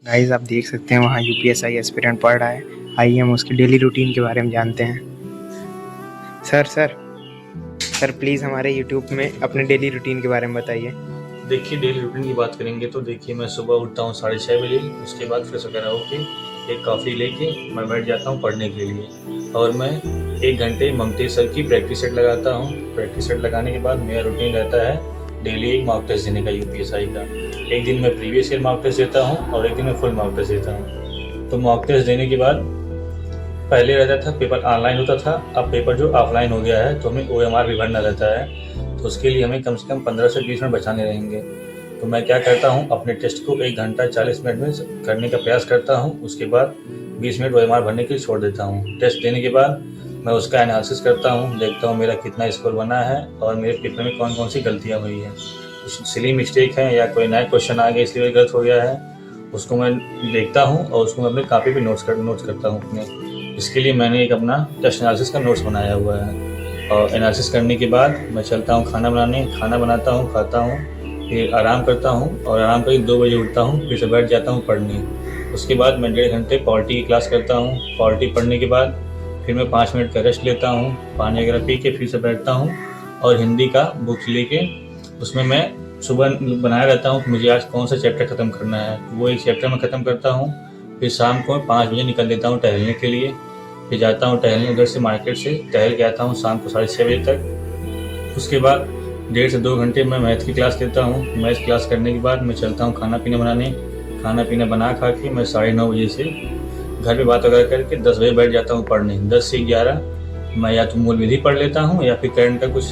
Guys आप देख सकते हैं वहाँ यूपीएसआई एस्पिरेंट पढ़ रहा है। आइए हम उसकी डेली रूटीन के बारे में जानते हैं। सर सर सर प्लीज़ हमारे यूट्यूब में अपने डेली रूटीन के बारे में बताइए। देखिए, डेली रूटीन की बात करेंगे तो देखिए मैं सुबह उठता हूँ 6:30 बजे। उसके बाद फ्रेश वगैरह होके एक कॉफ़ी लेके मैं बैठ जाता हूँ पढ़ने के लिए और मैं 1 घंटे ममतेज सर की प्रैक्टिस सेट लगाता हूँ। प्रैक्टिस सेट लगाने के बाद मेरा रूटीन रहता है डेली एक मॉक टेस्ट देने का यूपीएसआई का। एक दिन मैं प्रीवियस ईयर मॉक टेस्ट देता हूँ और एक दिन मैं फुल मॉक टेस्ट देता हूँ। तो मॉक टेस्ट देने के बाद पहले रहता था पेपर ऑनलाइन होता था, अब पेपर जो ऑफलाइन हो गया है तो हमें ओएमआर भी भरना रहता है। तो उसके लिए हमें कम से कम 15 से 20 मिनट बचाने रहेंगे। तो मैं क्या करता हूँ, अपने टेस्ट को 1 घंटा 40 मिनट में करने का प्रयास करता हूँ। उसके बाद 20 मिनट ओएमआर भरने के लिए छोड़ देता हूँ। टेस्ट देने के बाद मैं उसका एनालिसिस करता हूँ, देखता हूँ मेरा कितना स्कोर बना है और मेरे पेपर में कौन कौन सी गलतियाँ हुई हैं, कुछ सिली मिस्टेक है या कोई नया क्वेश्चन आ गया इसलिए गलत हो गया है, उसको मैं देखता हूँ और उसको मैं अपनी कॉपी पे नोट्स करता हूँ अपने। इसके लिए मैंने एक अपना टेस्ट एनालिसिस का नोट्स बनाया हुआ है। और एनालिसिस करने के बाद मैं चलता हूँ खाना बनाने, खाना बनाता हूँ, खाता हूँ, फिर आराम करता हूँ और आराम करके 2 बजे उठता हूँ, फिर से बैठ जाता हूँ पढ़ने। उसके बाद मैं 1.5 घंटे पॉलिटी की क्लास करता हूँ। पॉलिटी पढ़ने के बाद फिर मैं 5 मिनट का रेस्ट लेता हूँ, पानी वगैरह पी के फिर से बैठता हूँ और हिंदी का बुक्स लेके उसमें मैं सुबह बनाया रहता हूँ कि मुझे आज कौन सा चैप्टर ख़त्म करना है, वो एक चैप्टर मैं ख़त्म करता हूँ। फिर शाम को 5 बजे निकल देता हूँ टहलने के लिए। फिर जाता हूँ टहलने, उधर से मार्केट से टहल के आता हूँ शाम को 6:30 बजे तक। उसके बाद 1.5 से 2 घंटे मैं मैथ की क्लास लेता हूँ। मैथ क्लास करने के बाद मैं चलता हूँ खाना पीना बनाने। खाना पीना बना खा के मैं 9:30 बजे से घर पे बात वगैरह करके 10 बजे बैठ जाता हूँ पढ़ने। 10 से 11 मैं या तो मूल विधि पढ़ लेता हूँ या फिर करंट का कुछ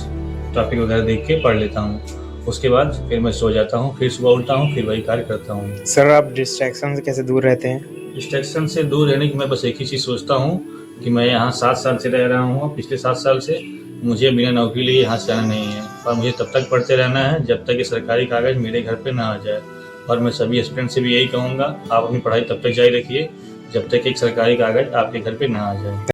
टॉपिक वगैरह देख के पढ़ लेता हूँ। उसके बाद फिर मैं सो जाता हूँ, फिर सुबह उठता हूँ, फिर वही कार्य करता हूँ। सर आप डिस्ट्रैक्शन से कैसे दूर रहते हैं? डिस्ट्रैक्शन से दूर रहने की मैं बस एक ही चीज़ सोचता हूँ कि मैं यहाँ 7 साल से रह रहा हूँ। पिछले 7 साल से मुझे बिना नौकरी लिए यहाँ से आना नहीं है और मुझे तब तक पढ़ते रहना है जब तक ये सरकारी कागज़ मेरे घर पे ना आ जाए। और मैं सभी स्टूडेंट से भी यही कहूँगा, आप अपनी पढ़ाई तब तक जारी रखिए जब तक एक सरकारी कागज़ आपके घर पे ना आ जाए।